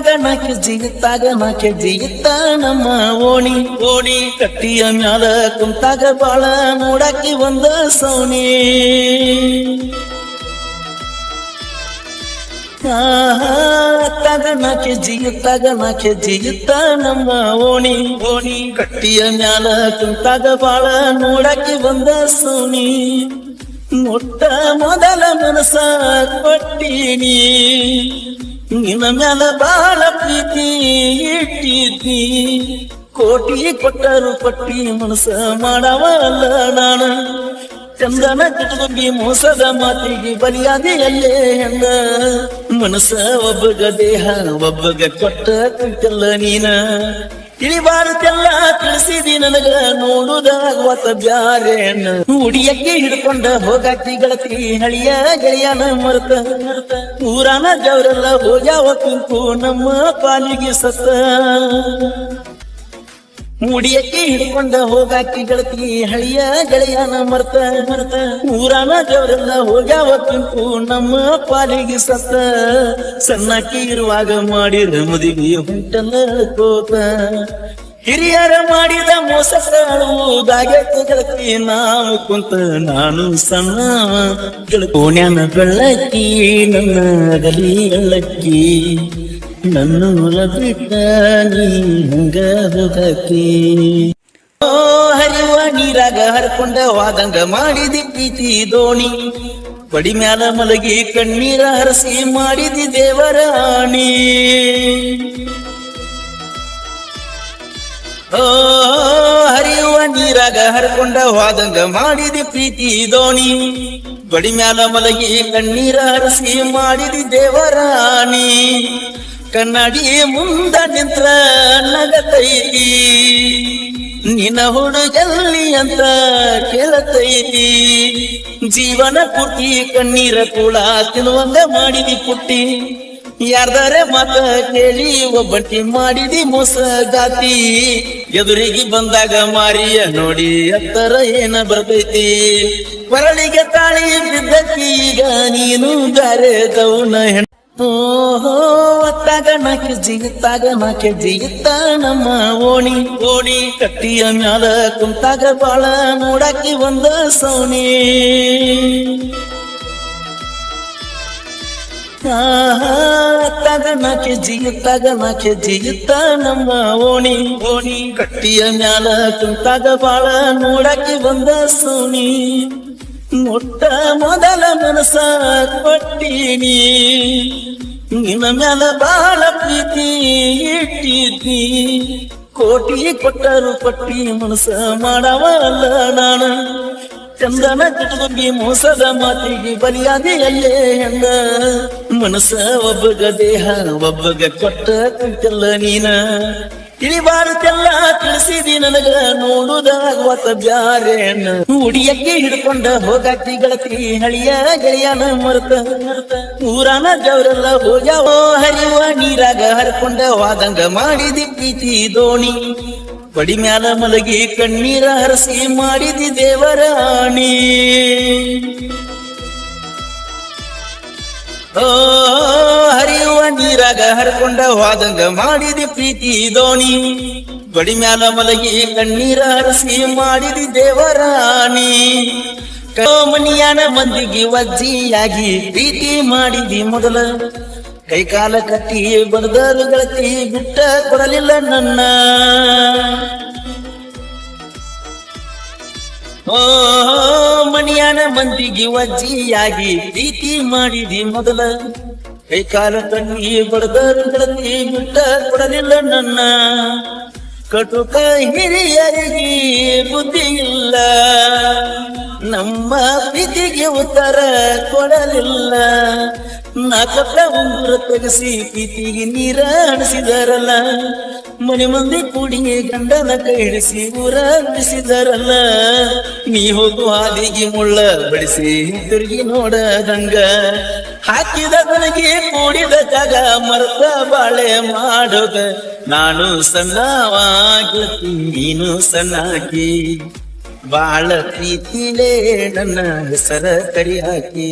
KG ಇತ್ತ ನಮ್ಮ ಓಣಿ ಕಟ್ಟಿಯ ಮ್ಯಾಲ ಕುಂತಾಗ ಬಾಳ ನೋಡಾಕಿ ಒಂದ ಸೌನಿ ಕೆಜಿ ಇತ್ತ ನಮ್ಮ ಓಣಿ ಕಟ್ಟಿಯ ಮ್ಯಾಲ ಕುಂತಾಗ ಬಾಳ ನೋಡಾಕಿ ಒಂದ ಸೌನಿ ಮೊಟ್ಟ ಮೊದಲ ಮನಸ ಕೊಟ್ಟೀನಿ ನಿನ್ನ ಮ್ಯಾಲ ಬಾಳ ಪ್ರೀತಿ ಇಟ್ಟಿದ್ನಿ ಕೋಟಿ ಕೊಟ್ಟರು ಕೊಟ್ಟಿ ಮನಸ ಮಾಡವಲ್ಲ ನಾನ ಚಂದನ ಕಿಟುಂಬಿ ಮೋಸದ ಮಾತಿಗೆ ಬಲಿಯಾದೆಯಲ್ಲೇ ಹೆಂಗ ಮನಸ ಒಬ್ಬಗ ದೇಹ ಒಬ್ಬಗ ಕೊಟ್ಟ ಕುಂತಲ್ಲ ನೀನ ತಿಳಿಬಾರದೆಲ್ಲ ತಿಳಿಸಿದಿ ನನಗ ನೋಡುದಾಗುವತ್ತ ಬ್ಯಾರೆ ಹುಡಿಯಕ್ಕೆ ಹಿಡ್ಕೊಂಡ ಹೋಗಾಕಿ ಗಳತಿ ಹಳಿಯ ಗೆಳೆಯನ ಮರ್ತ ಊರಾನ ಜವರೆಲ್ಲ ಹೋಗ್ಯಾವ ಕುಂಕು ನಮ್ಮ ಪಾಲಿಗೆ ಸತ್ತ ಮುಡಿಯಕ್ಕೆ ಹಿಡ್ಕೊಂಡ ಹೋಗಾಕಿ ಗಳತಿ ಹಳಿಯ ಗೆಳೆಯನ ಮರ್ತ ಊರಾನ ಜವರೆಲ್ಲ ಹೋಗ್ಯಾವ ಕುಂಕು ನಮ್ಮ ಪಾಲಿಗೆ ಸತ್ತ ಸಣ್ಣಕ್ಕಿ ಇರುವಾಗ ಮಾಡಿದ ಮದುವೆ ಹೊಂಟಲ್ಲ ಕೋತ ಹಿರಿಯರ ಮಾಡಿದ ಮೋಸ ಅಳುವುದಾಗೈತೆ ಗೆಳತಿ ನಾವು ಕುಂತ ನಾನು ಸಣ್ಣ ಓಣ್ಯಾನ ಬೆಳ್ಳಕ್ಕಿ ನನ್ನ ಗಲಿ ಎಳ್ಳಕ್ಕಿ ನನ್ನೂರ ಬಿಟ್ಟ ನೀ ಹಂಗ ಹೋಗಕ್ಕಿ ಹರಿಯುವ ನೀರಾಗ ಹರ್ಕೊಂಡ ವಾದಂಗ ಮಾಡಿದಿ ಪ್ರೀತಿ ದೋಣಿ ಬಡಿ ಮ್ಯಾಲ ಮಲಗಿ ಕಣ್ಣೀರ ಹರಸಿ ಮಾಡಿದಿ ದೇವರಾಣಿ ಹರಿಯುವ ನೀರಾಗ ಹರ್ಕೊಂಡ ವಾದಂಗ ಮಾಡಿದಿ ಪ್ರೀತಿ ದೋಣಿ ಬಡಿ ಮ್ಯಾಲ ಮಲಗಿ ಕಣ್ಣೀರ ಹರಸಿ ಮಾಡಿದಿ ದೇವರಾಣಿ ಕನ್ನಡಿ ಮುಂದ ನಿಂತ್ರ ನಗತೈತಿ ನಿನ್ನ ಹುಡುಗಲ್ಲಿ ಅಂತ ಕೇಳತೈತಿ ಜೀವನ ಪೂರ್ತಿ ಕಣ್ಣೀರ ಕೂಡ ತಿನ್ನುವಂಗ ಮಾಡಿದಿ ಪುಟ್ಟಿ ಯಾರ್ದಾರೆ ಮಾತ ಕೇಳಿ ಒಬ್ಬಟ್ಟಿ ಮಾಡಿದಿ ಮೋಸಗಾತಿ ಎದುರಿಗೆ ಬಂದಾಗ ಮಾರಿಯ ನೋಡಿ ಹತ್ತರ ಏನ ಬರ್ತೈತಿ ಕೊರಳಿಗೆ ತಾಳಿ ಬಿದ್ದಕ್ಕಿ ಈಗ ನೀನು ದಾರೆ ದೌನ ಕೆಜಿ ಇತ್ತ ನಮ್ಮ ಓಣಿ ಕಟ್ಟಿಯ ಮ್ಯಾಲ ಕುಂತಾಗ ಬಾಳ ನೋಡಾಕಿ ಒಂದ ಸೌನಿ ಕೆಜಿ ಇತ್ತ ನಮ್ಮ ಓಣಿ ಕಟ್ಟಿಯ ಮ್ಯಾಲ ಕುಂತಾಗ ಬಾಳ ನೋಡಾಕಿ ಒಂದ ಸೌನಿ ಮೊಟ್ಟ ಮೊದಲ ಮನಸ ಕೊಟ್ಟೀನಿ ನಿನ್ನ ಮ್ಯಾಲ ಬಾಳ ಪ್ರೀತಿ ಇಟ್ಟಿದ್ನಿ ಕೋಟಿ ಕೊಟ್ಟರು ಕೊಟ್ಟಿ ಮನಸ ಮಾಡವಲ್ಲ ನಾನ ಚಂದನ ಕಿಟುಂಬಿ ಮೋಸದ ಮಾತಿಗೆ ಬಲಿಯಾದೆಯಲ್ಲೇ ಹೆಂಗ ಮನಸ ಒಬ್ಬಗ ದೇಹ ಒಬ್ಬಗ ಕೊಟ್ಟ ಕುಂತಲ್ಲ ನೀನ ತಿಳಿಬಾರದೆಲ್ಲ ತಿಳಿಸಿದಿ ನನಗ ನೋಡುದಾಗುವತ್ತ ಬ್ಯಾರೆ ಹುಡಿಯಕ್ಕೆ ಹಿಡ್ಕೊಂಡ ಹೋಗಾಕಿ ಗಳತಿ ಹಳಿಯ ಗೆಳೆಯನ ಮರ್ತ ಊರಾನ ಜವರೆಲ್ಲ ಹೋಗ್ಯಾವ ಹರಿಯುವ ನೀರಾಗ ಹರ್ಕೊಂಡ ವಾದಂಗ ಮಾಡಿದಿ ಪ್ರೀತಿ ದೋಣಿ ಬಡಿ ಮ್ಯಾಲ ಮಲಗಿ ಕಣ್ಣೀರ ಹರಸಿ ಮಾಡಿದಿ ದೇವರಾಣಿ ಹರಿಯುವ ನೀರಾಗ ಹರ್ಕೊಂಡ ವಾದಂಗ ಮಾಡಿದಿ ಪ್ರೀತಿ ದೋಣಿ ಬಡಿ ಮ್ಯಾಲ ಮಲಗಿ ಕಣ್ಣೀರ ಹರಸಿ ಮಾಡಿದಿ ದೇವರಾಣಿ ಮನಿಯಾನ ಮಂದಿಗೆ ವಜ್ಜಿಯಾಗಿ ಪ್ರೀತಿ ಮಾಡಿದಿ ಮೊದಲ ಕೈಕಾಲ ಕಟ್ಟಿ ಬಡದರು ಗಳತಿ ಬಿಟ್ಟ ಕೊಡಲಿಲ್ಲ ನನ್ನ ಮನಿಯಾನ ಮಂದಿಗೆ ವಜ್ಜಿಯಾಗಿ ಪ್ರೀತಿ ಮಾಡಿದಿ ಮೊದಲ ಕೈಕಾಲ ಕಟ್ಟಿ ಬಡದರು ಗಳತಿ ಬಿಟ್ಟ ಕೊಡಲಿಲ್ಲ ನನ್ನ ಕಟುಕ ಹಿರಿಯರಿಗೆ ಬುದ್ಧಿ ಇಲ್ಲ ನಮ್ಮ ಪ್ರೀತಿಗೆ ಉತ್ತರ ಕೊಡಲಿಲ್ಲ ನಾ ಕೊಟ್ಟ ಉಂಗುರ ತೆಗೆಸಿ ಪ್ರೀತಿಗೆ ನೀರ ಹಣಿಸಿದರಲ್ಲ ಮನೆ ಮಂದಿ ಕೂಡಿ ಗಂಡನ ಕೈ ಹಿಡಿಸಿ ಊರ ಬಿಡಿಸಿದರಲ್ಲ ನೀ ಹೋಗು ಹಾದಿಗೆ ಮುಳ್ಳ ಬಡಿಸಿ ತಿರುಗಿ ನೋಡದಂಗ ಹಾಕಿದ ನನಗೆ ಕೂಡಿದ ಜಾಗ ಮರ್ತ ಬಾಳೆ ಮಾಡೋದ ನಾನು ಸಣ್ಣವಾಗಿ ನೀನು ಸಣ್ಣಾಗಿ ಬಾಳ ಪ್ರೀತಿಲೇ ನನ್ನ ಹೆಸರ ಕರಿ ಹಾಕಿ